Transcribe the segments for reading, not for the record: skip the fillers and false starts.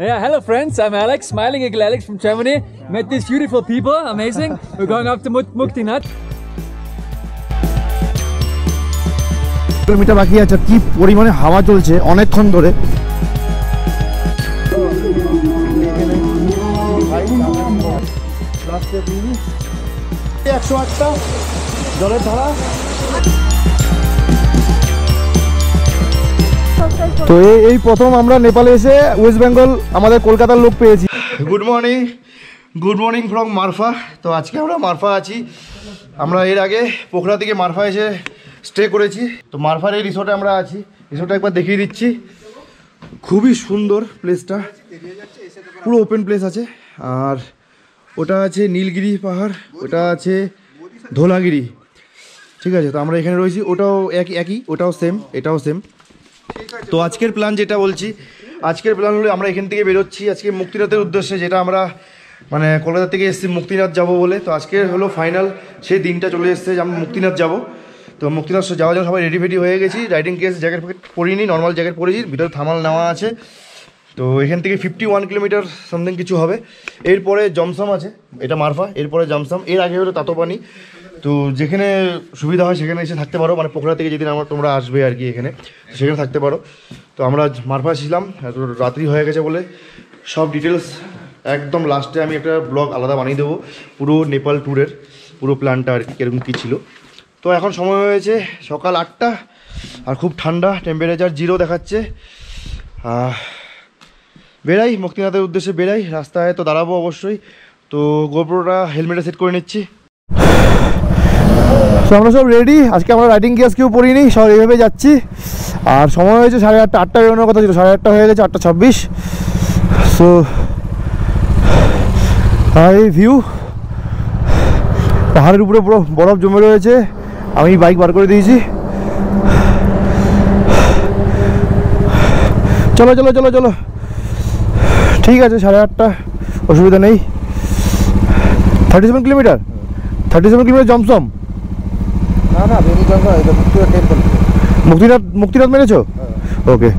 Yeah, hello friends, I'm Alex, smiling eagle Alex from Germany. Met these beautiful people, amazing. We're going up to Muktinat. Kilometre বাকি আছে, কি পরিমাণে হাওয়া চলছে অনেকক্ষণ ধরে। জলের ধারা। তো এই প্রথম আমরা নেপালে এসে ওয়েস্ট বেঙ্গল আমাদের কলকাতার লোক পেয়েছি। Good morning from মারফা। তো আজকে আমরা মারফা আছি। আমরা এর আগে পোখরা থেকে মারফা এসে স্টে করেছি। তো মারফার এই রিসোর্টে আমরা আছি। রিসোর্টটা একবার দেখিয়ে দিচ্ছি, খুবই সুন্দর প্লেসটা, পুরো ওপেন প্লেস আছে। আর ওটা আছে নীলগিরি পাহাড়, ওটা আছে ধোলাগিরি, ঠিক আছে। তো আমরা এখানে রয়েছি, ওটাও একই, ওটাও সেম, এটাও সেম। তো আজকের প্ল্যান যেটা বলছি, আজকের প্ল্যান হলো আমরা এখান থেকে বেরোচ্ছি আজকে মুক্তিনাথের উদ্দেশ্যে, যেটা আমরা মানে কলকাতা থেকে এসেছি মুক্তিনাথ যাব বলে। তো আজকে হলো ফাইনাল, সেই দিনটা চলে এসেছে যে আমরা মুক্তিনাথ যাব। তো মুক্তিনাথ যাওয়ার জন্য সবাই রেডি হয়ে গেছি। Riding case jacket ফ্যাকেট পরিনি, normal jacket পরেছি, ভিতরে থামাল নেওয়া আছে। তো এখান থেকে 51 কিলোমিটার সামথিং কিছু হবে। এরপরে জমসম আছে, এটা মারফা, এরপরে জমসম, এর আগে হলো তাতোপানি। তো যেখানে সুবিধা হয় সেখানে এসে থাকতে পারো, মানে পোখরা থেকে যেদিন তোমরা আসবে আর কি এখানে, সেখানে থাকতে পারো। তো আমরা মারফা ছিলাম, রাত্রি হয়ে গেছে বলে সব ডিটেলস একদম লাস্টে আমি একটা ব্লগ আলাদা বানিয়ে দেবো, পুরো নেপাল ট্যুরের পুরো প্ল্যানটা আর কি কীরকম কী ছিল। তো এখন সময় হয়েছে সকাল 8টা, আর খুব ঠান্ডা, টেম্পারেচার 0 দেখাচ্ছে। বেরাই, মুক্তিনাথের উদ্দেশ্যে বেরাই। রাস্তায় তো দাঁড়াবো অবশ্যই। তো গোপ্রোটা হেলমেটে সেট করে নিচ্ছি। তো আমরা সব রেডি, আজকে আমরা রাইডিং গিয়ার্স কেউ পরিনি, সব এইভাবে যাচ্ছি। আর সময় হয়েছে 8:30, 8টা বেরোনোর কথা ছিল, 8:30 হয়ে গেছে, 8:26। সো এই ভিউ, পাহাড়ের উপরে পুরো বরফ জমে রয়েছে। আমি বাইক বার করে দিয়েছি। চলো চলো চলো চলো, ঠিক আছে 8:30, অসুবিধা নেই। 37 কিলোমিটার, 37 কিলোমিটার জমসম। না মুক্তিনাথ মেরেছো? ওকে,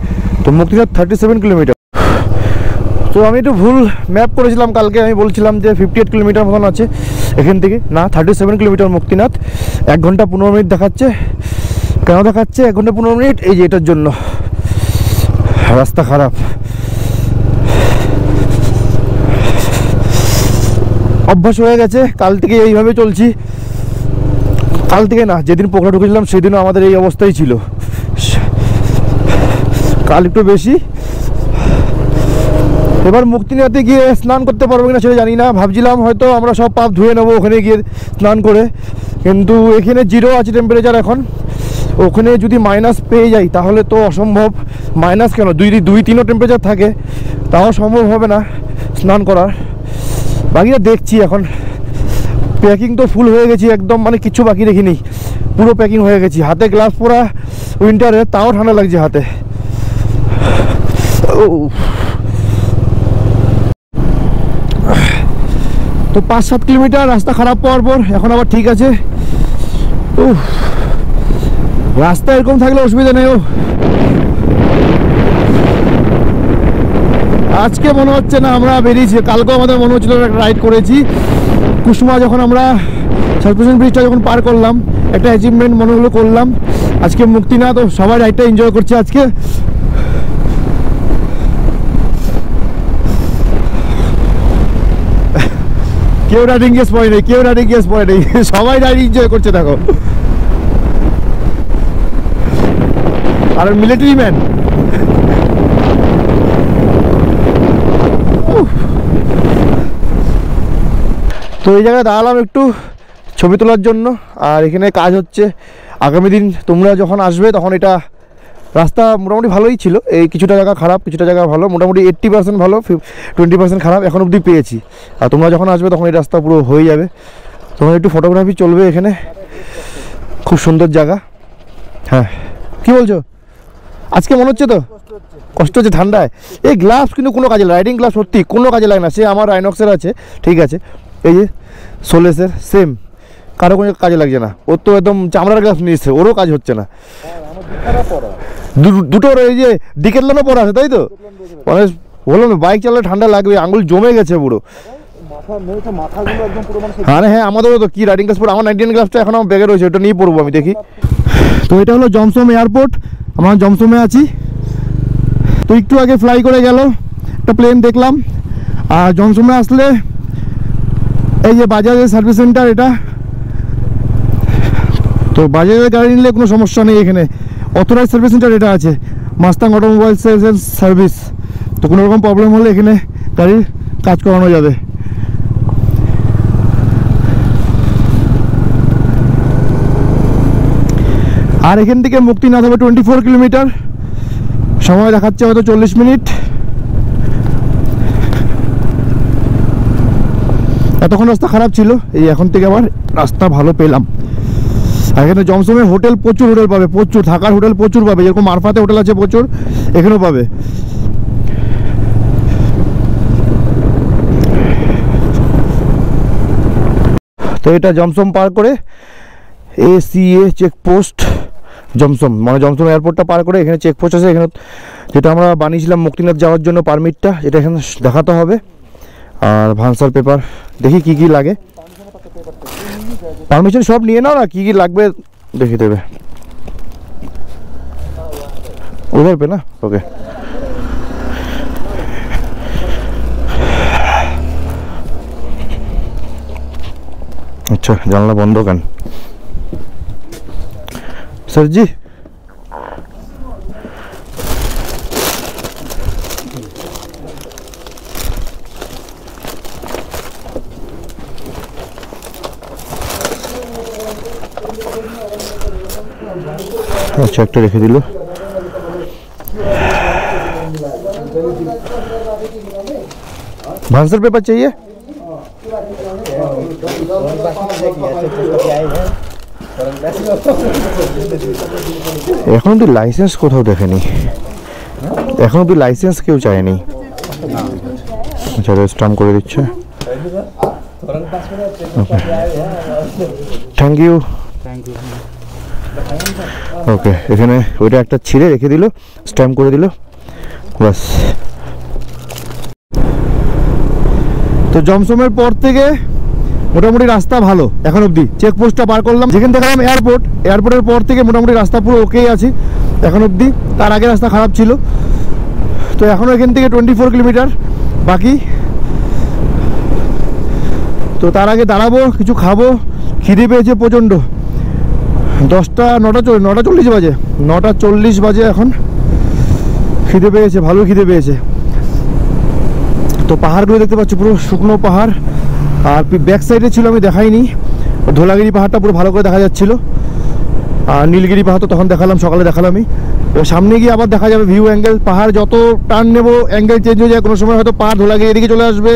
তো মুক্তিনাথ 37 কিলোমিটার। তো আমি একটু ভুল ম্যাপ করেছিলাম কালকে, আমি বলছিলাম যে 58 কিলোমিটার মতন আছে এখান থেকে, না 37 কিলোমিটার মুক্তিনাথ। 1 ঘন্টা 15 মিনিট দেখাচ্ছে। কেন দেখাচ্ছে 1 ঘন্টা 15 মিনিট? এই যে এটার জন্য, রাস্তা খারাপ। অভ্যাস হয়ে গেছে, কাল থেকে এইভাবে চলছি। কাল থেকে না, যেদিন পোখরা ঢুকেছিলাম সেদিনও আমাদের এই অবস্থাই ছিল, কাল একটু বেশি। এবার মুক্তিনাথে গিয়ে স্নান করতে পারবো কিনা সেটা জানি না। ভাবছিলাম হয়তো আমরা সব পাপ ধুয়ে নেবো ওখানে গিয়ে স্নান করে, কিন্তু এখানে 0 আছে টেম্পারেচার এখন। ওখানে যদি মাইনাস পেয়ে যাই তাহলে তো অসম্ভব। মাইনাস কেন, 2-3ও টেম্পারেচার থাকে, তাও সম্ভব হবে না স্নান করার। বাকিটা দেখছি এখন। প্যাকিং তো ফুল হয়ে গেছি একদম, মানে কিছু বাকি রেখিনি, পুরো প্যাকিং হয়ে গেছি। হাতে গ্লাভস পরা উইন্টারে, তাও ঠান্ডা লাগছে হাতে। তো 5-7 কিলোমিটার রাস্তা খারাপ পাওয়ার পর এখন আবার ঠিক আছে। রাস্তা এরকম থাকলে অসুবিধা নেই। আজকে মনে হচ্ছে না আমরা বেরিয়েছি, কালকেও আমাদের মনে হচ্ছিল একটা রাইড করেছি কুসুমা, যখন আমরা সাসপেনশন ব্রিজটা যখন পার করলাম, একটা অ্যাচিভমেন্ট মনে হলো করলাম। আজকে মুক্তিনাথ, তো সবাই রাইডটা এনজয় করছে আজকে। কেউ রাইডিং গেস পড়ে নেই, সবাই রাইডিং এনজয় করছে দেখো। আর মিলিটারি ম্যান। তো এই জায়গায় দাঁড়ালাম একটু ছবি তোলার জন্য। আর এখানে কাজ হচ্ছে, আগামী দিন তোমরা যখন আসবে তখন এটা রাস্তা মোটামুটি ভালোই ছিল। এই কিছুটা জায়গা খারাপ, কিছুটা জায়গা ভালো, মোটামুটি 80% ভালো, 20% খারাপ এখন অবধি পেয়েছি। আর তোমরা যখন আসবে তখন এই রাস্তা পুরো হয়ে যাবে। তখন একটু ফটোগ্রাফি চলবে এখানে, খুব সুন্দর জায়গা। হ্যাঁ, কি বলছো? আজকে মনে হচ্ছে তো কষ্ট হচ্ছে ঠান্ডায়। এই গ্লাভস কিন্তু কোনো কাজে লাগে, রাইডিং গ্লাভস সত্যি কোনো কাজে লাগে না। সে আমার রাইনক্সের আছে, ঠিক আছে, এই যে সোলেসের সেম, কারো কোনো কাজে লাগছে না। ওর তো একদম চামড়ার গ্লাভস নিয়েছে, ওরও কাজ হচ্ছে না। দুটোর এই যে ডিকেটলনও পড়া আছে, তাই তো? মানে বললাম না বাইক চালালে ঠান্ডা লাগবে, আঙুল জমে গেছে পুরো। আরে হ্যাঁ আমাদেরও তো কি রাইডিং গ্লাস পরে, আমার 99 গ্লাসটা এখন আমার ব্যাগে রয়েছে, ওটা নিয়ে পড়বো আমি দেখি। তো এটা হলো জমসম এয়ারপোর্ট, আমরা জমসমে আছি। তো একটু আগে ফ্লাই করে গেল একটা প্লেন দেখলাম। আর জমসমে আসলে এই যে বাজাজের সার্ভিস সেন্টার এটা, তো বাজাজের গাড়ি নিলে কোনো সমস্যা নেই, এখানে অথরাইজ সার্ভিস সেন্টার এটা আছে, Mustang automobile sales and service. তো কোনো রকম প্রবলেম হলে এখানে গাড়ির কাজ করানো যাবে। আর এখান থেকে মুক্তিনাথ হবে 24 কিলোমিটার, সময় দেখাচ্ছে হয়তো 40 মিনিট। এতক্ষণ রাস্তা খারাপ ছিল, এই এখন থেকে আবার রাস্তা ভালো পেলাম। আর এখানে জমসমে হোটেল প্রচুর হোটেল পাবে, প্রচুর থাকার হোটেল প্রচুর পাবে, যেরকম মারফাতে হোটেল আছে প্রচুর, এখানেও পাবে। তো এটা জমসম পার করে ACA চেকপোস্ট জমসম, মানে জমসম এয়ারপোর্টটা পার করে এখানে চেকপোস্ট আছে, এখানে যেটা আমরা বানিয়েছিলাম মুক্তিনাথ যাওয়ার জন্য পারমিটটা, এটা এখানে দেখাতে হবে। আর ভান্সার পেপার দেখি কি কি লাগে, পারমিশন সব নিয়ে নাও না, কি কি লাগবে দেখে দেবে। ওভার পে না, ওকে। अच्छा जानला बंद केन सर जी? अच्छा एक रेखे दिल। भांसर पेपर चाहिए? এখন অব্দি লাইসেন্স কোথাও দেখেনি, এখন অব্দি লাইসেন্স কেউ চায়নি। আচ্ছা স্টাম্প করে দিচ্ছে, থ্যাংক ইউ। ওকে এখানে ওইটা একটা ছিঁড়ে রেখে দিল, স্ট্যাম্প করে দিল, বাস। তো জমসমের পর থেকে মোটামুটি রাস্তা ভালো, এখন অবধি চেকপোস্টটা পার করলাম, যেখানে দেখলাম এয়ারপোর্ট, এয়ারপোর্টের পর থেকে মোটামুটি রাস্তা পুরো ওকেই আছে এখন অবধি। তার আগে রাস্তা খারাপ ছিল। তো এখনও এখান থেকে 24 কিলোমিটার বাকি। তো তার আগে দাঁড়াবো, কিছু খাবো, খিদে পেয়েছে প্রচণ্ড। 9:40 বাজে, 9:40 বাজে এখন, খিদে পেয়েছে, ভালো খিদে পেয়েছে। তো পাহাড়গুলো দেখতে পাচ্ছি পুরো শুকনো পাহাড়। আর ব্যাক সাইডে ছিল আমি দেখাইনি, ধোলাগিরি পাহাড়টা পুরো ভালো করে দেখা যাচ্ছিল। আর নীলগিরি পাহাড় তো তখন দেখালাম, সকালে দেখালামই। এবার সামনে গিয়ে আবার দেখা যাবে ভিউ অ্যাঙ্গেল, পাহাড় যত টার্ন নেব অ্যাঙ্গেল চেঞ্জ হয়ে যায়। কোনো সময় হয়তো পাহাড় ধোলাগিরি এদিকে চলে আসবে,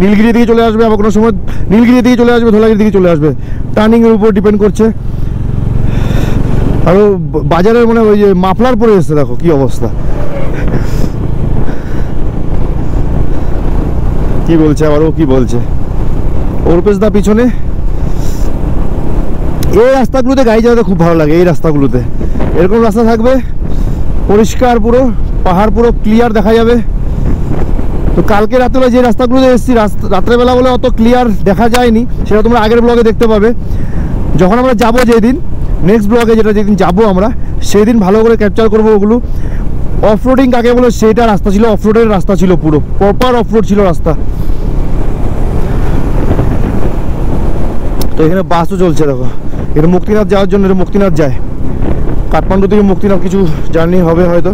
নীলগিরি দিকে চলে আসবে, আবার কোনো সময় নীলগিরি দিকে চলে আসবে, ধোলাগিরি দিকে চলে আসবে, টার্নিংয়ের উপর ডিপেন্ড করছে। আরও বাজারের মানে ওই যে মাফলার পরে এসছে, দেখো কি অবস্থা, কি বলছে আবার ও কি বলছে অর্পেশ দা পিছনে। এই রাস্তাগুলোতে গাড়ি চালাতে খুব ভালো লাগে, এই রাস্তাগুলোতে এরকম রাস্তা থাকবে, পরিষ্কার পুরো পাহাড় পুরো ক্লিয়ার দেখা যাবে। তো কালকে রাত্রে যে রাস্তাগুলোতে এসেছি, রাত্রেবেলা বলে অত ক্লিয়ার দেখা যায়নি, সেটা তোমরা আগের ব্লগে দেখতে পাবে। যখন আমরা যাবো যেদিন, নেক্সট ব্লগে যেদিন যাবো আমরা, সেই দিন ভালো করে ক্যাপচার করবো ওগুলো। অফ রোডিং কাকে বলে সেটা রাস্তা ছিল, অফ রোডের রাস্তা ছিল, পুরো প্রপার অফ রোড ছিল রাস্তা। তো এখানে বাসও চলছে, দেখো এটা মুক্তিনাথ যাওয়ার জন্য, এটা মুক্তিনাথ যায়, কাঠমান্ডু থেকে মুক্তিনাথ কিছু জার্নি হবে হয়তো।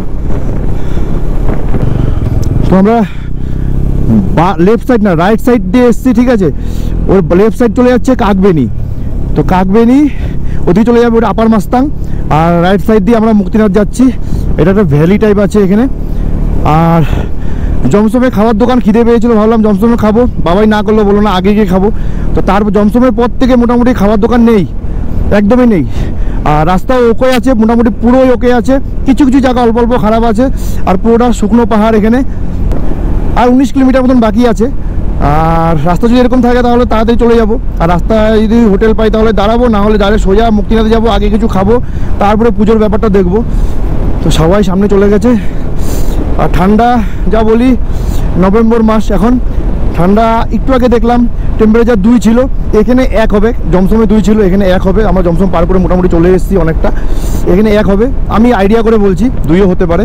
তো আমরা লেফট সাইড না রাইট সাইড দিয়ে এসছি, ঠিক আছে। ওর লেফট সাইড চলে যাচ্ছে কাকবেনি, তো কাকবেনি ওদিকে চলে যাবে ওটা আপার মাস্তাং। আর রাইট সাইড দিয়ে আমরা মুক্তিনাথ যাচ্ছি, এটা একটা ভ্যালি টাইপ আছে এখানে। আর জমসমে খাবার দোকান খিদে পেয়েছিল, ভাবলাম জমসমে খাবো, বাবাই না করলো, বললো না আগে গিয়ে খাবো। তো তারপর জমসমের পর থেকে মোটামুটি খাবার দোকান নেই, একদমই নেই। আর রাস্তা ওকে আছে, মোটামুটি পুরোই ওকে আছে, কিছু কিছু জায়গা অল্প অল্প খারাপ আছে। আর পুরোটা শুকনো পাহাড় এখানে। আর 19 কিলোমিটার মতন বাকি আছে। আর রাস্তা যদি এরকম থাকে তাহলে তাড়াতাড়ি চলে যাব। আর রাস্তায় যদি হোটেল পাই তাহলে দাঁড়াবো, না হলে ডাইরেক্ট সোজা মুক্তিনাথে যাবো, আগে কিছু খাবো, তারপরে পুজোর ব্যাপারটা দেখবো। তো সবাই সামনে চলে গেছে। আর ঠান্ডা যা বলি, নভেম্বর মাস এখন, ঠান্ডা। একটু আগে দেখলাম টেম্পারেচার 2 ছিল, এখানে 1 হবে। জমসমে 2 ছিল, এখানে 1 হবে। আমরা জমসম পার করে মোটামুটি চলে এসেছি অনেকটা, এখানে 1 হবে। আমি আইডিয়া করে বলছি 2ও হতে পারে।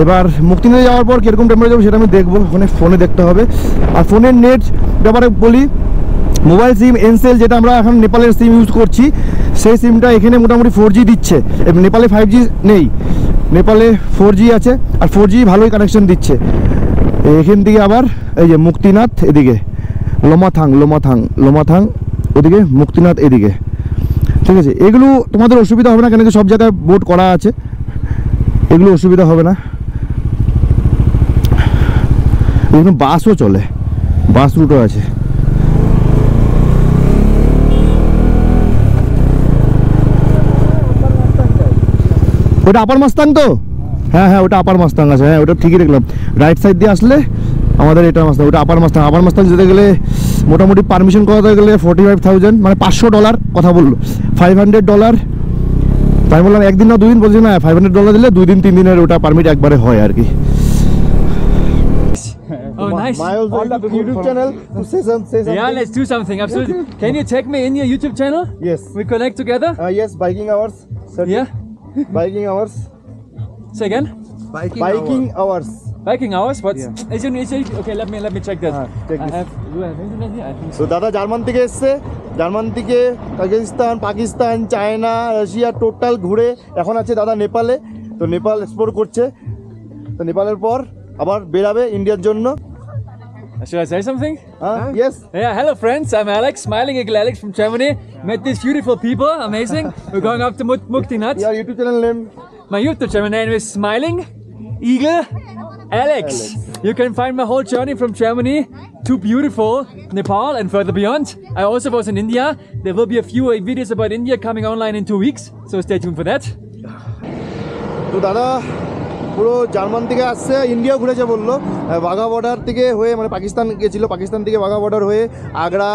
এবার মুক্তিনাথে যাওয়ার পর কীরকম টেম্পারেচার সেটা আমি দেখবো, ওখানে ফোনে দেখতে হবে। আর ফোনের নেট ব্যাপারে বলি, মোবাইল সিম এনসেল যেটা আমরা এখন নেপালের সিম ইউজ করছি, সেই সিমটা এখানে মোটামুটি 4G দিচ্ছে। নেপালে 5G নেই, নেপালে 4G আছে, আর 4G ভালোই কানেকশন দিচ্ছে। এখান থেকে আবার এই যে মুক্তিনাথ, এদিকে লোমাথাং ওদিকে মুক্তিনাথ এদিকে, ঠিক আছে। এগুলো তোমাদের অসুবিধা হবে না, কেন কি সব জায়গায় বোর্ড করা আছে, এগুলো অসুবিধা হবে না। এখানে বাসও চলে, বাস রুটও আছে। ওটা আপার মাস্তাং তো? হ্যাঁ হ্যাঁ, ওটা আপার মাস্তাং আছে। হ্যাঁ, ওটা ঠিকই দেখলাম। রাইট সাইড দিয়ে আসলে আমাদের এটা মাস্তাং, ওটা আপার মাস্তাং। আপার মাস্তাং যেতে গেলে মোটামুটি পারমিশন করাতে গেলে $45,000, মানে $500 কথা বললো, $500। তাই বললাম একদিন না 2 দিন, বলছি না $500 দিলে 2 দিন 3 দিনের ওটা পারমিট একবারে হয় আর কি। Oh, nice. My YouTube channel to say something. Yeah, let's do something. Absolutely. Can you check me in your YouTube channel? Yes. We connect together. Yes, biking hours. Yeah. Biking hours. Say again. Biking hours. Biking hours. What's? Is it okay? Let me check that. Check this. Do I have internet here? I think so. তো দাদা German থেকে এসছে, German থেকে Kazakhstan, Pakistan, China, Russia total ঘুরে এখন আছে দাদা নেপালে। তো নেপাল এক্সপ্লোর করছে, তো নেপালের পর আবার বেরাবে ইন্ডিয়ার জন্য। Should I say something? Yes. Yeah, hello friends, I'm Alex, Smiling Eagle Alex from Germany. Met these beautiful people, amazing. We're going up to Muktinat. Your YouTube channel name? My YouTube channel name is Smiling Eagle Alex. You can find my whole journey from Germany to beautiful Nepal and further beyond. I also was in India. There will be a few videos about India coming online in 2 weeks, so stay tuned for that. তো দাদা পুরো German থেকে আসছে, India ঘুরেছে বললো। বাঘা border থেকে হয়ে, মানে পাকিস্তান গেছিলো, পাকিস্তান থেকে বাঘা বর্ডার হয়ে আগ্রা,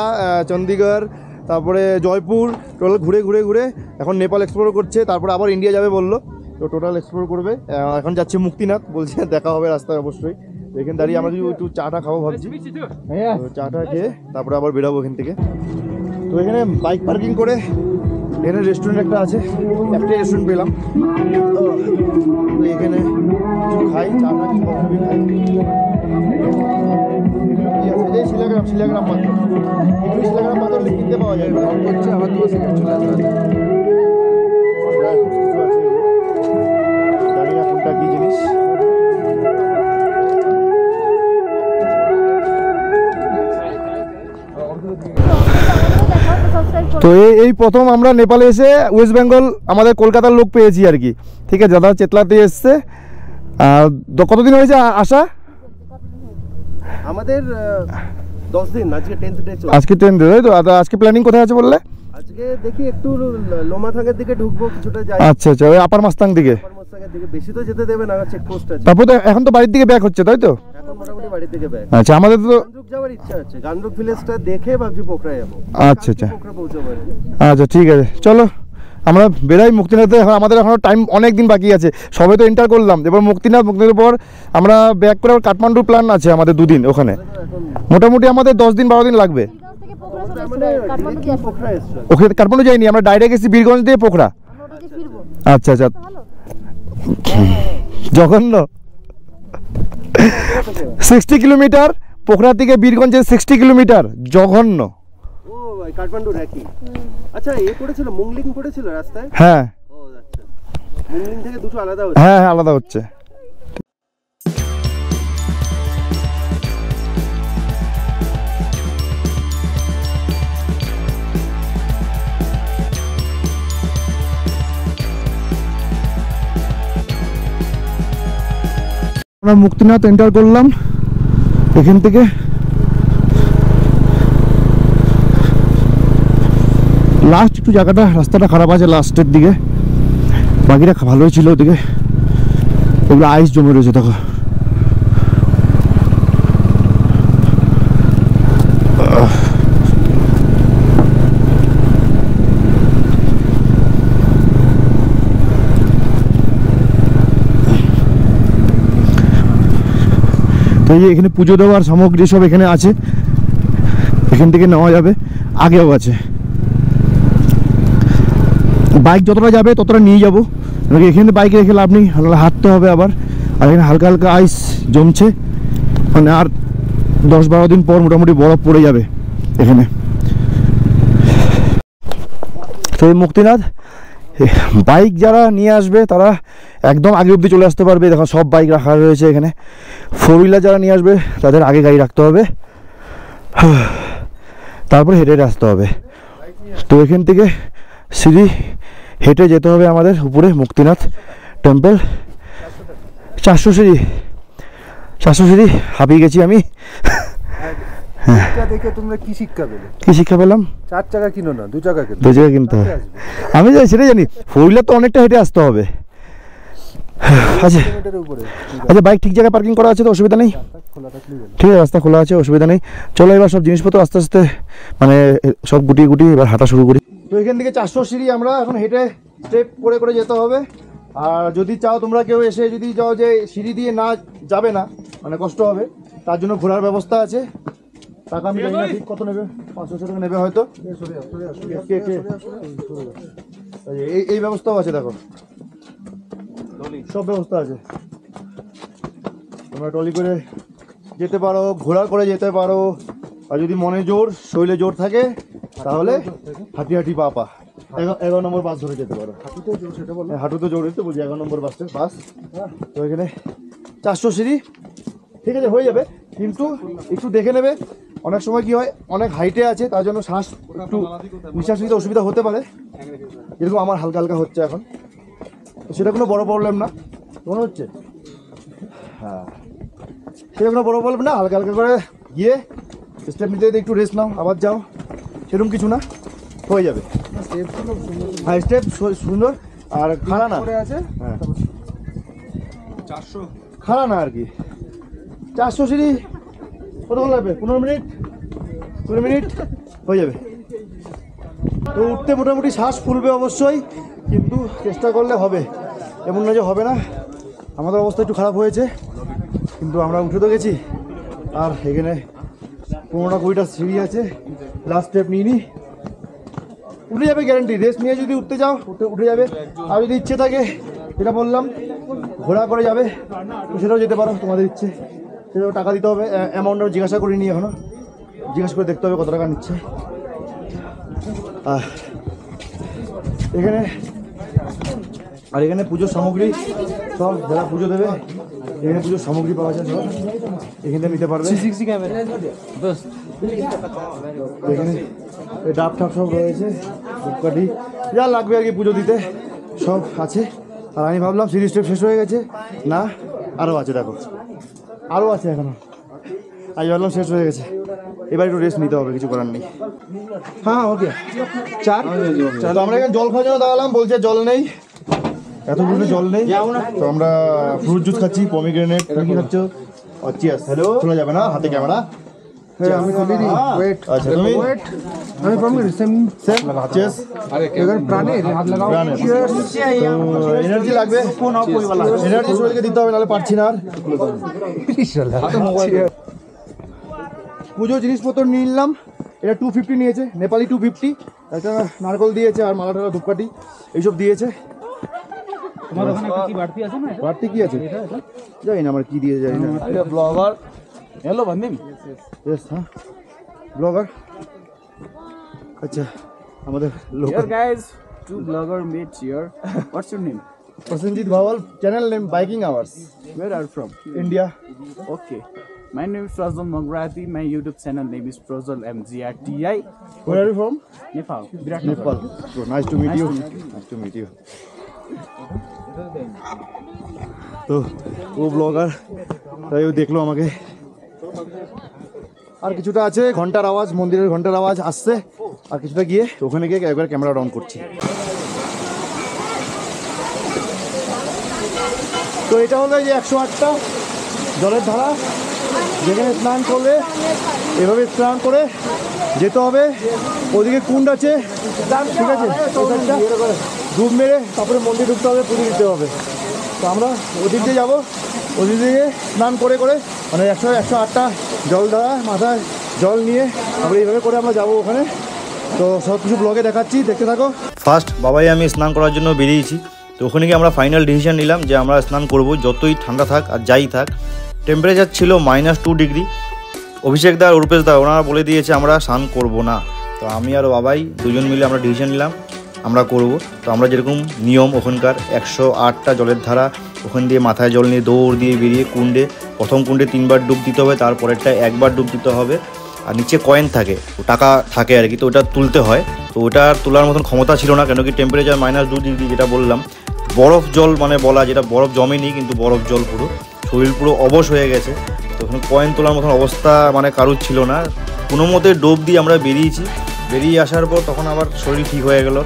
চণ্ডীগড়, তারপরে জয়পুর, টোটাল ঘুরে ঘুরে ঘুরে এখন নেপাল এক্সপ্লোর করছে। তারপরে আবার ইন্ডিয়া যাবে বললো, তো টোটাল এক্সপ্লোর করবে। এখন যাচ্ছে মুক্তিনাথ, বলছে দেখা হবে রাস্তায় অবশ্যই। এখানে দাঁড়িয়ে আমরা একটু চাটা খাবো ভাবছি, তো চাটা খেয়ে তারপরে আবার বেরাবো এখান থেকে। তো এখানে বাইক পার্কিং করে এখানে রেস্টুরেন্ট একটা আছে, একটাই রেস্টুরেন্ট পেলাম। তো এখানে খাই, চাটা খাই। এই শিলাগ্রাম পাথর, এগুলো শিলাগ্রাম পাথর কিনতে পাওয়া যায়, হচ্ছে আমার দু বছর চলে আসবে। জানি না কোনটা কি জিনিস। তো এই প্রথম আমরা নেপালে এসে ওয়েস্ট বেঙ্গল আমাদের কলকাতার লোক পেয়েছি আর কি, ঠিক আছে। দাদা চেতলাতে এসছে। কতদিন হয়েছে আসা? আমাদের 10 দিন, আজকে 10th ডে চলছে। আজকে 10th ডে, তাই তো? আজকে প্ল্যানিং কোথায় আছে বললে? আজকে দেখি একটু লোমাথাঙ্গের দিকে ঢুকবো, কিছুটা যাই। আচ্ছা আচ্ছা, ওই আপার মাস্তাং দিকে। আপার মাস্তাংয়ের দিকে বেশি তো যেতে দেবে না, চেকপোস্ট আছে। তারপর তো এখন তো বাড়ির দিকে ব্যাক হচ্ছে, তাই তো? এখন মোটামুটি বাড়ির দিকে ব্যাক। আচ্ছা, আমাদের তো গান্ডুক যাওয়ার ইচ্ছা আছে, গান্ডুক ভিলেজটা দেখে ভাবছি পোখরা যাবো। আচ্ছা আচ্ছা পোখরা পৌঁছাবো। আচ্ছা ঠিক আছে, চলো আমরা বেরাই মুক্তিনাথে। আমাদের এখনো টাইম অনেক দিন বাকি আছে, সবে তো এন্টার করলাম। এবার মুক্তিনাথের পর আমরা ব্যাক করে কাঠমান্ডুর প্ল্যান আছে আমাদের 2 দিন ওখানে। মোটামুটি আমাদের 10 দিন 12 দিন লাগবে। ওখানে কাঠমান্ডু যাইনি আমরা, ডাইরেক্ট এসেছি বীরগঞ্জ দিয়ে পোখরা। আচ্ছা আচ্ছা, জঘন্য। 60 কিলোমিটার পোখরা থেকে বীরগঞ্জে, 60 কিলোমিটার, জঘন্য। ও কাঠমান্ডুর একই। আচ্ছা, পড়েছিল মুংলিং পড়েছিল রাস্তায়। হ্যাঁ, ও আচ্ছা, মুংলিং থেকে দুটো আলাদা হচ্ছে। হ্যাঁ আলাদা হচ্ছে। আমরা মুক্তিনাথ এন্টার করলাম এখান থেকে। লাস্ট একটু জায়গাটা, রাস্তাটা খারাপ আছে লাস্টের দিকে, বাকিটা ভালোই ছিল। ওদিকে ওগুলো আইস জমে রয়েছে, দেখো। তো এই যে এখানে পুজো দেওয়ার সামগ্রী সব এখানে আছে, এখান থেকে নেওয়া যাবে, আগেও আছে। বাইক যতটা যাবে ততটা নিয়ে যাবো, এখানে বাইকে রেখে লাভ নেই, হাঁটতে হবে আবার। আর এখানে হালকা হালকা আইস জমছে, মানে আর 10-12 দিন পর মোটামুটি বরফ পড়ে যাবে এখানে। তো এই মুক্তিনাথ বাইক যারা নিয়ে আসবে তারা একদম আগে অবধি চলে আসতে পারবে। দেখো সব বাইক রাখা রয়েছে এখানে। 4 হুইলার যারা নিয়ে আসবে তাদের আগে গাড়ি রাখতে হবে, তারপরে হেঁটে হেঁটে আসতে হবে। তো এখান থেকে সিঁড়ি হেঁটে যেতে হবে আমাদের উপরে মুক্তিনাথ টেম্পল। 400 সিঁড়ি হাঁপিয়ে গেছি আমি। এটা দেখে তোমরা কি শিক্ষা পেলে? কি শিক্ষা পেলাম? 4 চাকা কিনো না, 2 চাকা কিনো। 2 চাকা কিনতে হবে। আমি যাই সেটাই জানি, 4 হুইলার তো অনেকটা হেঁটে আসতে হবে। আচ্ছা আচ্ছা, বাইক ঠিক জায়গায় পার্কিং করা আছে তো অসুবিধা নেই, ঠিক আছে, রাস্তা খোলা আছে, অসুবিধা নেই। চলো এবার সব জিনিসপত্র আস্তে আস্তে মানে সব গুটিয়ে গুটিয়ে এবার হাঁটা শুরু করি। তো এখান থেকে 400 সিঁড়ি আমরা এখন হেঁটে স্টেপ করে করে যেতে হবে। আর যদি চাও তোমরা কেউ এসে যদি চাও যে সিঁড়ি দিয়ে না যাবে না, মানে কষ্ট হবে, তার জন্য ঘোরার ব্যবস্থা আছে। টাকা আমি জানি না ঠিক কত নেবে, 500 টাকা নেবে হয়তো। এই ব্যবস্থাও আছে, দেখো সব ব্যবস্থা আছে। তোমরা ট্রলি করে যেতে পারো, ঘোড়া করে যেতে পারো, আর যদি মনে জোর শরীরে জোর থাকে তাহলে হাঁটি হাঁটি পা 11 নম্বর বাস ধরে যেতে পারো। হাঁটুতে জোর হইতে বলছি, 11 নম্বর বাস। তো এখানে 400 সিঁড়ি, ঠিক আছে, হয়ে যাবে, কিন্তু একটু দেখে নেবে। অনেক সময় কি হয়, অনেক হাইটে আছে, তার জন্য শ্বাস একটু নিঃশ্বাস নিতে অসুবিধা হতে পারে, যেরকম আমার হালকা হালকা হচ্ছে এখন। তো সেটা কোনো বড় প্রবলেম না, মনে হচ্ছে। হ্যাঁ, সেটা কোনো বড় প্রবলেম না, হালকা হালকা করে গিয়ে স্টেপ নিতে নিতে একটু রেস্ট নাও, আবার যাও, সেরকম কিছু না, হয়ে যাবে। হ্যাঁ, স্টেপ সুন্দর আর খাড়া না। হ্যাঁ, খাড়া না আর কি। 400 সিঁড়ি কতক্ষণ লাগবে? 15 মিনিট 20 মিনিট হয়ে যাবে। তো উঠতে মোটামুটি শ্বাস ফুলবে অবশ্যই, কিন্তু চেষ্টা করলে হবে, এমন না যে হবে না। আমাদের অবস্থা একটু খারাপ হয়েছে, কিন্তু আমরা উঠে তো গেছি। আর এখানে 15-20টা সিঁড়ি আছে, লাস্ট স্টেপ নিয়ে নিই, উঠে যাবে গ্যারেন্টি। রেস্ট নিয়ে যদি উঠতে যাও উঠে যাবে। আর যদি ইচ্ছে থাকে, যেটা বললাম, ঘোড়া করে যাবে, তো সেটাও যেতে পারো, তোমাদের ইচ্ছে। সেটাও টাকা দিতে হবে, অ্যামাউন্টটা জিজ্ঞাসা করিনি এখনো, জিজ্ঞাসা করে দেখতে হবে কত টাকা নিচ্ছে। এখানে পুজোর সামগ্রী সব, যারা পুজো দেবে এখানে পুজোর সামগ্রী পাওয়া যায়, সব এখানে নিতে পারবে। এখানে ডাব টাব সব রয়েছে, ধূপকাঠি যা লাগবে আর কি পুজো দিতে সব আছে। আর আমি ভাবলাম সিঁড়ি স্টেপ শেষ হয়ে গেছে, না আরও আছে, দেখো আরও আছে এখনো। আমি ভাবলাম শেষ হয়ে গেছে, এবার একটু রেস্ট নিতে হবে, কিছু করার নেই। হ্যাঁ ওকে, তো আমরা এখানে জল খাওয়ার জন্য দাঁড়ালাম, বলছে জল নেই, এতগুলো জল নেই। তো আমরা ফ্রুট জুস খাচ্ছি, পমিগ্রেনেট। তুমি কি খাচ্ছ? চিয়ার্স। হ্যালো, খোলা যাবে না হাতে ক্যামেরা? আমি খুলিনি। ওয়েট, আচ্ছা তুমি? আমি পমিগ্রেনেট সেম চিয়ার্স। আরে এখানে প্রাণের হাত লাগাও। চিয়ার্স। তো এনার্জি লাগবে, এনার্জি শরীরকে দিতে হবে, নাহলে পারছি না আর। পুজো জিনিসপত্র নিয়ে নিলাম, এটা 250 নিয়েছে, নেপালি 250। একটা নারকল দিয়েছে, আর মালা টালা ধূপকাঠি এইসব দিয়েছে। তোমার ওখানে কি বাড়তি আছে না? বাড়তি কি আছে জানি না, আমার কি দিয়ে জানি না। ব্লগার, হ্যালো বান্দিম। यस, হ্যাঁ ব্লগার। আচ্ছা, আমাদের local guys, 2 blogger meet here. What's your name? Prosenjit Bhowal, channel name biking hours. Where are you from? India. Okay. My name is Prajwal Magrati. My YouTube channel name is Prajwal MGRTI. Where are you from? Nepal. Nepal. So nice to meet you. Nice to meet you. তো ও blogger, তাই ও দেখলো আমাকে। আর কিছুটা আছে, ঘন্টার আওয়াজ, মন্দিরের ঘন্টার আওয়াজ আসছে। আর কিছুটা গিয়ে ওখানে গিয়ে একবার ক্যামেরা অন করছি। তো এটা হলো যে 108টা জলের ধারা, যেখানে স্নান করলে এভাবে স্নান করে যেতে হবে। ওদিকে কুণ্ড আছে, ঠিক আছে, ডুব মেরে তারপরে মন্দির ঢুকতে হবে, পুজো দিতে হবে। তো আমরা ওদিক দিয়ে যাবো, ওদিকে স্নান করে করে মানে 108টা জল দেওয়া মাথায় জল নিয়ে আমরা এইভাবে করে আমরা যাবো ওখানে। তো সব কিছু ব্লগে দেখাচ্ছি, দেখতে থাকো। ফার্স্ট বাবাই আমি স্নান করার জন্য বেরিয়েছি। তো ওখানে গিয়ে আমরা ফাইনাল ডিসিশন নিলাম যে আমরা স্নান করব, যতই ঠান্ডা থাক আর যাই থাক। টেম্পারেচার ছিল -2 ডিগ্রি। অভিষেক দা আর রূপেশ দা ওনারা বলে দিয়েছে আমরা স্নান করব না। তো আমি আর বাবাই দুজন মিলে আমরা ডিসিশন নিলাম আমরা করব। তো আমরা যেরকম নিয়ম ওখানকার 108টা জলের ধারা, ওখান দিয়ে মাথায় জল নিয়ে দৌড় দিয়ে বেরিয়ে কুণ্ডে, প্রথম কুণ্ডে 3বার ডুব দিতে হবে, তারপরেরটায় 1বার ডুব দিতে হবে। আর নিচে কয়েন থাকে, টাকা থাকে আর কি, তো ওটা তুলতে হয়। তো ওটা তোলার মতন ক্ষমতা ছিল না, কেন কি টেম্পারেচার -2 ডিগ্রি যেটা বললাম। বরফ জল মানে বলা, যেটা বরফ জমেনি কিন্তু বরফ জল পুরো, শরীর পুরো অবশ হয়ে গেছে। তো ওখানে কয়েন তোলার মতন অবস্থা মানে কারুর ছিল না। কোনো মতে ডোব দিয়ে আমরা বেরিয়েছি। বেরিয়ে আসার পর তখন আবার শরীর ঠিক হয়ে গেল,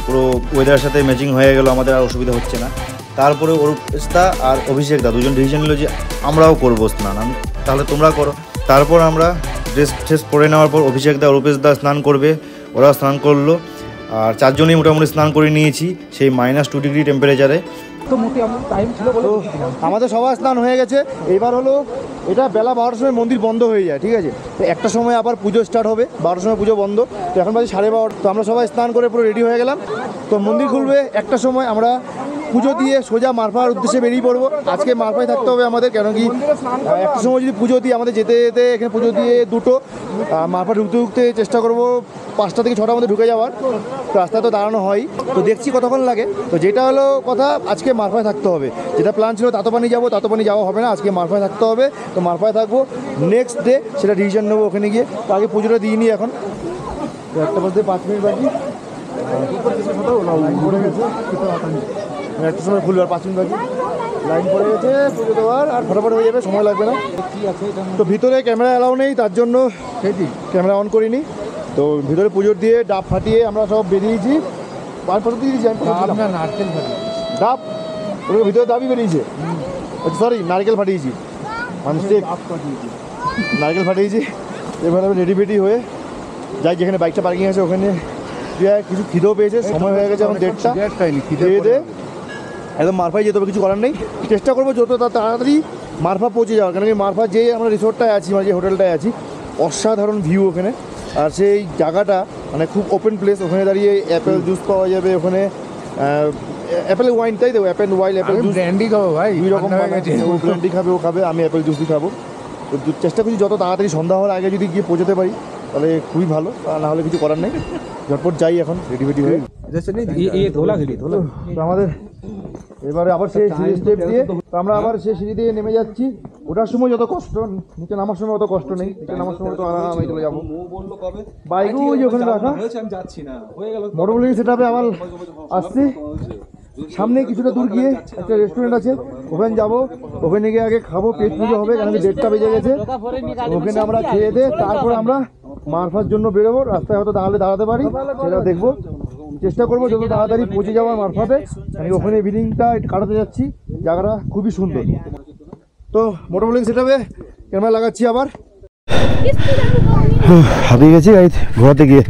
পুরো ওয়েদারের সাথে ম্যাচিং হয়ে গেল, আমাদের আর অসুবিধা হচ্ছে না। তারপরে অরূপদা আর অভিষেক দা দুজন ডিসিশন নিল যে আমরাও করবো স্নান। আমি তাহলে তোমরা করো। তারপর আমরা ড্রেস পরে নেওয়ার পর অভিষেক দা রূপেশ দা স্নান করবে, ওরা স্নান করলো। আর 4 জনই মোটামুটি স্নান করে নিয়েছি সেই -2 ডিগ্রি টেম্পারেচারে। তো আমাদের সবার স্নান হয়ে গেছে। এইবার হলো এটা বেলা 12টার সময় মন্দির বন্ধ হয়ে যায়, ঠিক আছে। তো 1টার সময় আবার পুজো স্টার্ট হবে, 12টার সময় পুজো বন্ধ। তো এখন বাজে 12:30। তো আমরা সবাই স্নান করে পুরো রেডি হয়ে গেলাম। তো মন্দির খুলবে 1টার সময়। আমরা পুজো দিয়ে সোজা মারফার উদ্দেশ্যে বেরিয়ে পড়বো। আজকে মারফায় থাকতে হবে আমাদের, কেন কি 1টার সময় যদি পুজো দিই আমাদের যেতে যেতে এখানে পুজো দিয়ে 2টো, মারফা ঢুকতে চেষ্টা করবো 5টা থেকে 6টার মধ্যে ঢুকে যাওয়ার। তো রাস্তায় তো দাঁড়ানো হয়, তো দেখছি কতক্ষণ লাগে। তো যেটা হলো কথা, আজকে মারফায় থাকতে হবে। যেটা প্ল্যান ছিল তাতোপানি যাবো, তাতোপানি যাওয়া হবে না, আজকে মারফায় থাকতে হবে। তো মারফায় থাকবো, নেক্সট ডে সেটা ডিসিশন নেবো ওখানে গিয়ে। তো আগে পুজোটা দিয়ে নিই এখন। 1টা বাজতে 5 মিনিট বাকি, 1টার সময় খুলবে আর 5 মিনিট বাকি। লাইন পড়ে গেছে পুজো দেওয়ার, আর ফটাফট হয়ে যাবে, সময় লাগবে না। তো ভিতরে ক্যামেরা অ্যালাউ নেই, তার জন্য ক্যামেরা অন করিনি। তো ভিতরে পুজোর দিয়ে ডাব ফাটিয়ে আমরা সব বেরিয়েছি। ডাব ওর ভিতরে ডাবই বেরিয়েছে, সরি নারকেল ফাটিয়েছি, নারকেল ফাটিয়েছি। এবার আমি রেডি ফেডি হয়ে যাই, যেখানে বাইকটা পার্কিং আছে ওখানে। কিছু খিদেও পেয়েছে, সময় হয়ে গেছে এখন 1:30। খেয়ে দে একদম মারফায় যেতে হবে, কিছু করার নেই। চেষ্টা করবো যত তাড়াতাড়ি মারফা পৌঁছে যাওয়ার, কেন কি মারফা যে আমরা রিসোর্টটায় আছি, মানে যে হোটেলটায় আছি, অসাধারণ ভিউ ওখানে। আর সেই জায়গাটা মানে খুব ওপেন প্লেস, ওখানে দাঁড়িয়ে অ্যাপেল জুস পাওয়া যাবে ওখানে। অ্যাপেল ওয়াইন, তাই দেবো, Apple wine, Apple juice, brandy খাবো ভাই, 2 রকম ও ব্র্যান্ডি খাবে, ও খাবে, আমি অ্যাপেল জুসই খাবো। তো চেষ্টা করছি যত তাড়াতাড়ি সন্ধ্যা হওয়ার আগে যদি গিয়ে পৌঁছতে পারি তাহলে খুবই ভালো, না হলে কিছু করার নেই। ঝটপট যাই এখন রেডি ফেডি হয়ে। তো আমাদের এবারে আবার সেই সিঁড়ি স্টেপ দিয়ে আমরা আবার সেই সিঁড়ি দিয়ে নেমে যাচ্ছি। ওঠার সময় যত কষ্ট, নিচে নামার সময় অত কষ্ট নেই। নিচে নামার সময় তো আরামে চলে যাবো। বাইকও ওই যে ওখানে রাখা, মোটরসাইকেল সেটআপে আবার আসছি। সামনে কিছুটা দূর গিয়ে একটা রেস্টুরেন্ট আছে, ওখানে যাবো। ওখানে গিয়ে আগে খাবো, পেট পুজো হবে, কারণ 1:30টা বেজে গেছে। ওখানে আমরা খেয়ে দিয়ে তারপরে আমরা মারফার জন্য বেরোবো। রাস্তায় হয়তো দাঁড়াতে পারি, সেটা দেখবো। চেষ্টা করবো যত তাড়াতাড়ি পৌঁছে যাওয়ার মারফাতে। আমি ওখানে ইভিনিংটা কাটাতে যাচ্ছি, জায়গাটা খুবই সুন্দর। তো মোটরসাইকেল সেটআপে ক্যামেরা লাগাচ্ছি আবার। হারিয়ে গেছি গাড়ি ঘোরাতে গিয়ে।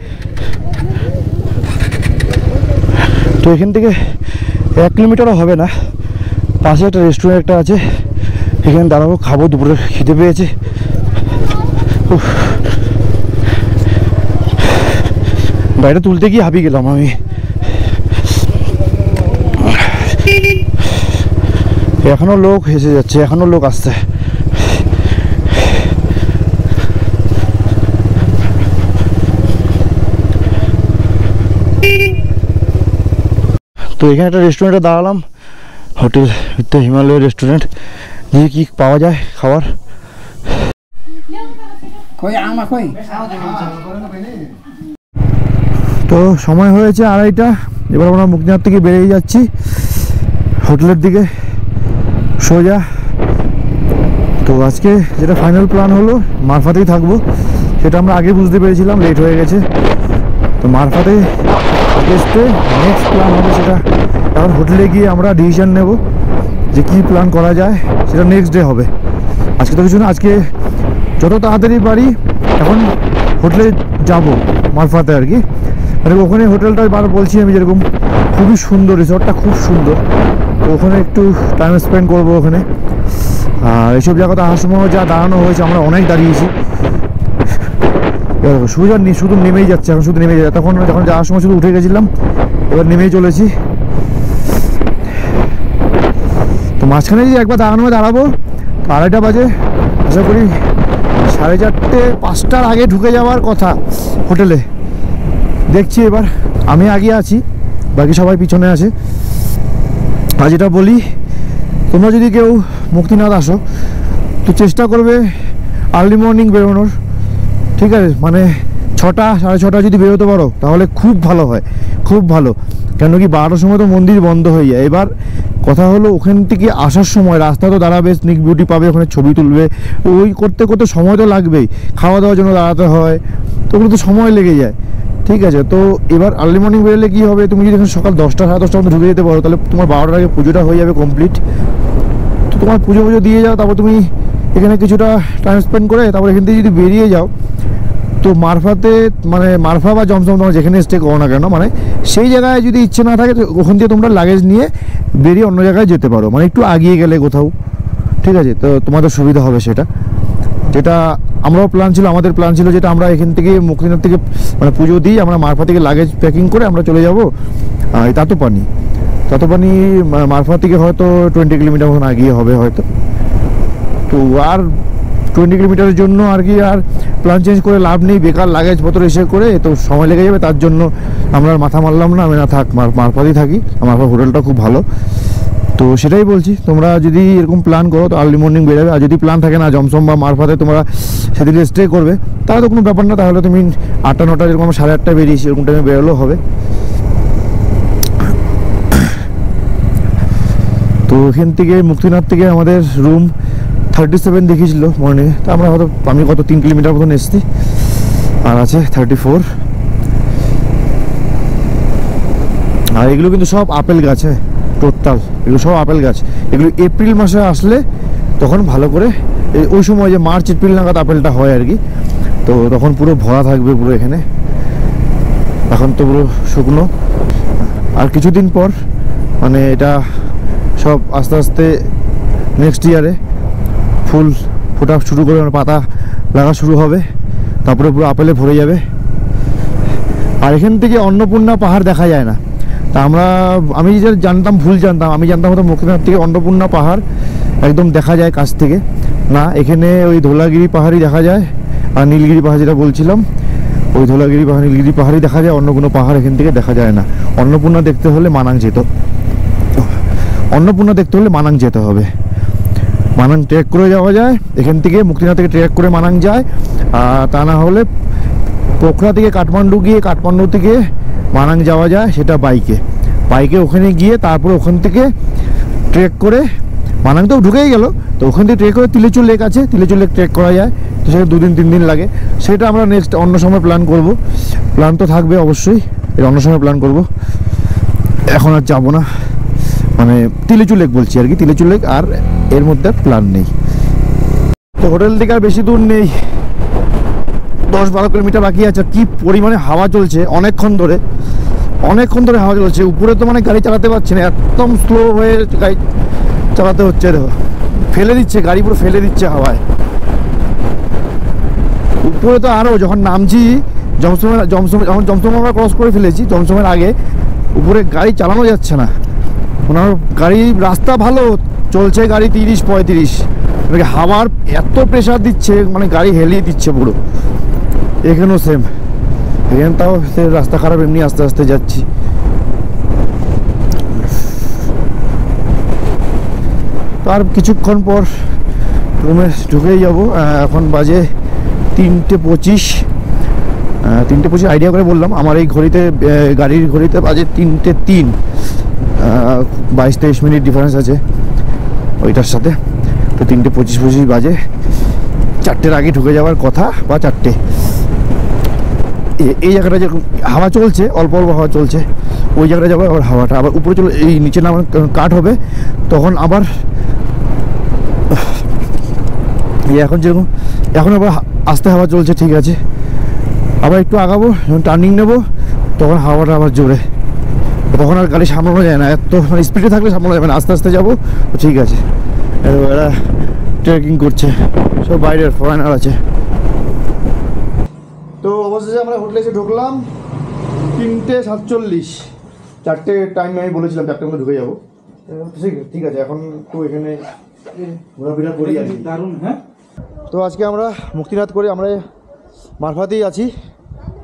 তো এখান থেকে 1 কিলোমিটারও হবে না, পাশে একটা রেস্টুরেন্ট একটা আছে, এখানে দাঁড়াবো, খাবো, দুপুরে খিদে পেয়েছে। বাইরে তুলতে গিয়ে হাঁপিয়ে গেলাম আমি। এখনো লোক এসে যাচ্ছে, এখনো লোক আসছে। তো এখানে একটা রেস্টুরেন্টে দাঁড়ালাম, হোটেল হিমালয় রেস্টুরেন্ট। দিয়ে কি পাওয়া যায় খাবার। তো সময় হয়েছে 2:30। এবার আমরা মুক্তিনাথ থেকে বেরিয়ে যাচ্ছি হোটেলের দিকে সোজা। তো আজকে যেটা ফাইনাল প্ল্যান হলো মারফাতেই থাকবো, সেটা আমরা আগে বুঝতে পেরেছিলাম, লেট হয়ে গেছে। তো মারফাতে নেক্সট প্ল্যান হবে সেটা এখন হোটেলে গিয়ে আমরা ডিসিশন নেব যে কী প্ল্যান করা যায়, সেটা নেক্সট ডে হবে। আজকে তো কিছু না, আজকে যত তাড়াতাড়ি পারি এখন হোটেলে যাব মারফাতে আর কি। মানে ওখানে হোটেলটা বার বলছি আমি, যেরকম খুবই সুন্দর, রিসর্টটা খুব সুন্দর। তো ওখানে একটু টাইম স্পেন্ড করবো ওখানে। আর এইসব জায়গাতে আসার সময় যা দাঁড়ানো হয়েছে, আমরা অনেক দাঁড়িয়েছি। শুধু নেমেই যাচ্ছে, এখন শুধু নেমেই যাচ্ছে। তখন যখন যাওয়ার সময় শুধু উঠে গেছিলাম, এবার নেমেই চলেছি। তো মাঝখানে যদি একবার দাঁড়াবো, 2:30 বাজে, আশা করি 4:30 5টার আগে ঢুকে যাওয়ার কথা হোটেলে। দেখছি এবার, আমি আগে আছি, বাকি সবাই পিছনে আছে। আর যেটা বলি, তোমরা যদি কেউ মুক্তিনাথ আসো তো চেষ্টা করবে আর্লি মর্নিং বেরোনোর, ঠিক আছে? মানে 6টা 6:30 যদি বেরোতে পারো তাহলে খুব ভালো হয়, খুব ভালো। কেন কি 12টার সময় তো মন্দির বন্ধ হয়ে যায়। এবার কথা হলো, ওখান থেকে আসার সময় রাস্তা তো দাঁড়াবে, স্নিক বিউটি পাবে, ওখানে ছবি তুলবে, ওই করতে করতে সময় তো লাগবেই। খাওয়া দাওয়ার জন্য দাঁড়াতে হয়, তো ওগুলো তো সময় লেগে যায়, ঠিক আছে? তো এবার আর্লি মর্নিং বেরোলে কী হবে, তুমি যদি এখানে সকাল 10টা 10:30 মধ্যে ঢুকে যেতে পারো, তাহলে তোমার 12টার আগে পুজোটা হয়ে যাবে কমপ্লিট। তো তোমার পুজো দিয়ে যাও, তারপর তুমি এখানে কিছুটা টাইম স্পেন্ড করে তারপর এখান থেকে যদি বেরিয়ে যাও, তো মারফাতে, মানে মারফা বা জমজম তোমরা যেখানে স্টে করো না কেন, মানে সেই জায়গায় যদি ইচ্ছে না থাকে, তো ওখান থেকে তোমরা লাগেজ নিয়ে বেরিয়ে অন্য জায়গায় যেতে পারো, মানে একটু আগিয়ে গেলে কোথাও, ঠিক আছে? তো তোমাদের সুবিধা হবে সেটা। যেটা আমরাও প্ল্যান ছিল, আমাদের প্ল্যান ছিল যেটা আমরা এখান থেকে মুক্তিনাথ থেকে মানে পুজো দিই, আমরা মারফা থেকে লাগেজ প্যাকিং করে আমরা চলে যাবো তাতোপানি। মারফা থেকে হয়তো 20 কিলোমিটার মতন আগিয়ে হবে হয়তো। তো আর 20 কিলোমিটারের জন্য আর কি আর প্ল্যান চেঞ্জ করে লাভ নেই, বেকার লাগেজ পত্র এসে করে তো সময় লেগে যাবে। তার জন্য আমরা আর মাথা মারলাম না, আমি না থাক মারফাতেই থাকি। মারফা হোটেলটা খুব ভালো। তো সেটাই বলছি, তোমরা যদি এরকম প্ল্যান করো তো আর্লি মর্নিং বেরোবে। আর যদি প্ল্যান থাকে না জমসম বা মারফাতে তোমরা সেদিকে স্টে করবে, তাহলে তো কোনো ব্যাপার না। তাহলে তুমি 8টা 9টা, যেরকম 8:30 বেরিয়েছি এরকম টাইমে বেরোলেও হবে। তো এখান থেকে মুক্তিনাথ থেকে আমাদের রুম 37 দেখিয়েছিল মর্নিংয়ে, তো আমরা হয়তো আমি কত 3 কিলোমিটার মতন এসেছি, আর আছে 34। আর এগুলো কিন্তু সব আপেল গাছ, হ্যাঁ টোটাল এগুলো সব আপেল গাছ। এগুলো এপ্রিল মাসে আসলে তখন ভালো করে, ওই সময় যে মার্চ এপ্রিল নাগাদ আপেলটা হয় আর কি, তো তখন পুরো ভরা থাকবে পুরো এখানে। এখন তো পুরো শুকনো, আর কিছুদিন পর মানে এটা সব আস্তে আস্তে নেক্সট ইয়ারে ফুল ফোটা শুরু করে, পাতা লাগা শুরু হবে, তারপরে পুরো আপেলে ভরে যাবে। আর এখান থেকে অন্নপূর্ণা পাহাড় দেখা যায় না। তা আমি যে জানতাম, ভুল জানতাম, আমি জানতাম হয়তো মুক্তিনাথ থেকে অন্নপূর্ণা পাহাড় একদম দেখা যায় কাছ থেকে। না, এখানে ওই ধোলাগিরি পাহাড়ই দেখা যায়, আর নীলগিরি পাহাড় যেটা বলছিলাম, ওই ধোলাগিরি পাহাড় নীলগিরি পাহাড়ই দেখা যায়, অন্য কোনো পাহাড় এখান থেকে দেখা যায় না। অন্নপূর্ণা দেখতে হলে মানাং যেতে হবে। মানাং ট্রেক করে যাওয়া যায়, এখান থেকে মুক্তিনাথ থেকে ট্রেক করে মানাং যায়। আর তা না হলে পোখরা থেকে কাঠমান্ডু গিয়ে কাঠমান্ডু থেকে মানাং যাওয়া যায়, সেটা বাইকে ওখানে গিয়ে তারপরে ওখান থেকে ট্রেক করে মানাং তো ঢুকেই গেল, তো ওখান থেকে ট্রেক করে তিলেচুর লেক আছে, তিলেচুর লেক ট্রেক করা যায়। তো সেটা 2 দিন 3 দিন লাগে, সেটা আমরা নেক্সট অন্য সময় প্ল্যান করব। প্ল্যান তো থাকবে অবশ্যই, এটা অন্য সময় প্ল্যান করব, এখন আর যাবো না। মানে তিলেচুর লেক বলছি আর কি, তিলেচুর লেক, আর এর মধ্যে প্ল্যান নেই। তো হোটেল থেকে আর বেশি দূর নেই, 10-12 কিলোমিটার বাকি আছে। কি পরিমাণে হাওয়া চলছে, অনেকক্ষণ ধরে হাওয়া চলছে। উপরে তো মানে গাড়ি চালাতে পারছি না, একদম স্লো হয়ে গাড়ি চালাতে হচ্ছে। দেখো ফেলে দিচ্ছে গাড়ি, পুরো ফেলে দিচ্ছে হাওয়ায়। উপরে তো আরও, যখন নামছি জমসম আমরা ক্রস করে ফেলেছি, জমসমের আগে উপরে গাড়ি চালানো যাচ্ছে না। ওনার গাড়ি রাস্তা ভালো চলছে, গাড়ি 30-35, হাওয়ার এত প্রেশার দিচ্ছে, মানে গাড়ি হেলিয়ে দিচ্ছে পুরো। এখানেও সেম, এখানটাও রাস্তা খারাপ, এমনি আস্তে আস্তে যাচ্ছি। আর কিছুক্ষণ পর রুমে ঢুকেই যাবো। এখন বাজে 3:25, 3:25 আইডিয়া করে বললাম। আমার এই ঘড়িতে, গাড়ির ঘড়িতে বাজে 3:03, 22-23 মিনিট ডিফারেন্স আছে ওইটার সাথে। তো 3:25 বাজে, 4টের আগে ঢুকে যাওয়ার কথা, বা 4টে। এই জায়গাটা যেরকম হাওয়া চলছে, অল্প হাওয়া চলছে, ওই জায়গাটা যাবে আবার হাওয়াটা আবার উপরে চলে, এই নিচে নামার কাট হবে, তখন আবার এখন যেরকম এখন আবার আস্তে হাওয়া চলছে, ঠিক আছে। আবার একটু আগাবো, যখন টার্নিং নেবো তখন হাওয়াটা আবার জোরে, তখন আর গাড়ি সামলানো যায় না, এত মানে স্পিডে থাকলে সামলানো যাবে না। আস্তে আস্তে যাবো, ঠিক আছে। এরা ট্রেকিং করছে, সব বাইরের ফরেনার আছে। তো অবশেষে আমরা হোটেলে এসে ঢুকলাম 3:47, 4টে টাইম আমি বলেছিলাম 4টের মধ্যে ঢুকে যাবো। ঠিক আছে, এখন তো এখানে ঘোরাফেরা করি আর কি। দারুণ। হ্যাঁ, তো আজকে আমরা মুক্তিনাথ করে আমরা মারফাতেই আছি।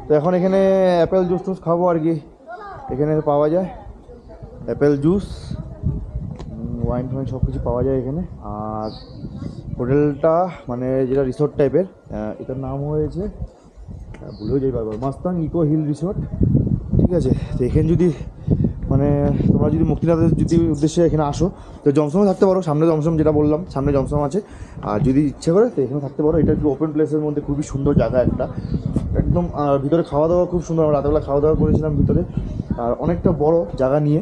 তো এখন এখানে অ্যাপেল জুস টুস খাবো আর কি, এখানে পাওয়া যায় অ্যাপেল জুস, ওয়াইন ফাইন সব কিছু পাওয়া যায় এখানে। আর হোটেলটা মানে যেটা রিসোর্ট টাইপের, এটার নাম হয়েছে ভুলেও যাই বারবার, মাস্তাং ইকো হিল রিসোর্ট। ঠিক আছে, তো এখানে যদি মানে তোমরা যদি মুক্তিনাথের যদি উদ্দেশ্যে এখানে আসো তো জমসমে থাকতে পারো, সামনে জমসম যেটা বললাম, সামনে জমসম আছে। আর যদি ইচ্ছে করে তো এখানে থাকতে পারো। এটা একটু ওপেন প্লেসের মধ্যে খুবই সুন্দর জায়গা একটা, একদম। আর ভিতরে খাওয়া দাওয়া খুব সুন্দর, আমরা রাতেবেলা খাওয়া দাওয়া করেছিলাম ভিতরে। আর অনেকটা বড় জায়গা নিয়ে,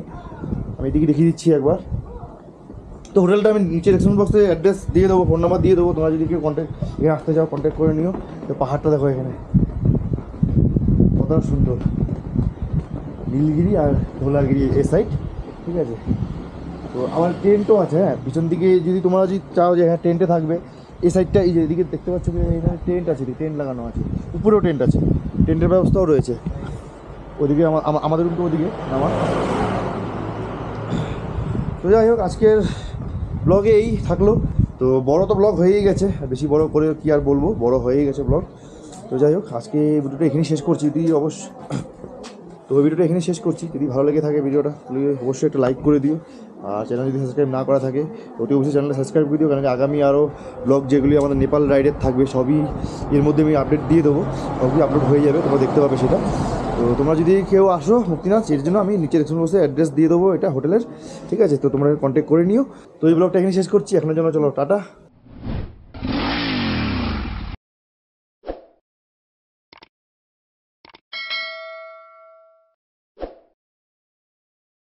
আমি এদিকে দেখিয়ে দিচ্ছি একবার। তো হোটেলটা আমি নিচে ডেসক্রিপশন বক্সে অ্যাড্রেস দিয়ে দেবো, ফোন নাম্বার দিয়ে দেবো, তোমরা যদি কেউ এখানে আসতে চাও কন্ট্যাক্ট করে নিও। তো পাহাড়টা দেখো এখানে কতটা সুন্দর, নীলগিরি আর ধোলারগিরি এ সাইড। ঠিক আছে, তো আমার টেন্টও আছে। হ্যাঁ, পিছন দিকে যদি তোমরা যদি চাও যে হ্যাঁ টেন্টে থাকবে, এই সাইডটা এই যে এদিকে দেখতে পাচ্ছ এখানে টেন্ট আছে, টেন্ট লাগানো আছে, উপরেও টেন্ট আছে, টেন্টের ব্যবস্থাও রয়েছে। ওদিকে আমাদের রুমটা ওদিকে আমার। তো যাই হোক, আজকের ব্লগে এই থাকলো। তো বড় তো ব্লগ হয়েই গেছে, বেশি বড় করে কি আর বলবো, বড় হয়েই গেছে ব্লগ। তো যাই হোক, আজকে ভিডিওটা এখানেই শেষ করছি। যদি তো ভিডিওটা এখানে শেষ করছি। যদি ভালো লেগে থাকে ভিডিওটা তাহলে অবশ্যই একটা লাইক করে দিও। আর চ্যানেল যদি সাবস্ক্রাইব না করা থাকে ওটি অবশ্যই চ্যানেলটা সাবস্ক্রাইব করে দিও, কারণ আগামী আরও ব্লগ যেগুলি আমাদের নেপাল রাইডের থাকবে সবই এর মধ্যে আমি আপডেট দিয়ে দেবো, সবই আপলোড হয়ে যাবে, তোমরা দেখতে পাবে সেটা। তো তোমরা যদি কেউ আসো মুক্তিনাথ, এর জন্য আমি নিচে ডেসক্রিপশন বক্সে অ্যাড্রেস দিয়ে দেবো এটা হোটেলের। ঠিক আছে, তো তোমরা কন্ট্যাক্ট করে নিও। তো এই ব্লগটা এখানে শেষ করছি, এখনের জন্য চলো টাটা।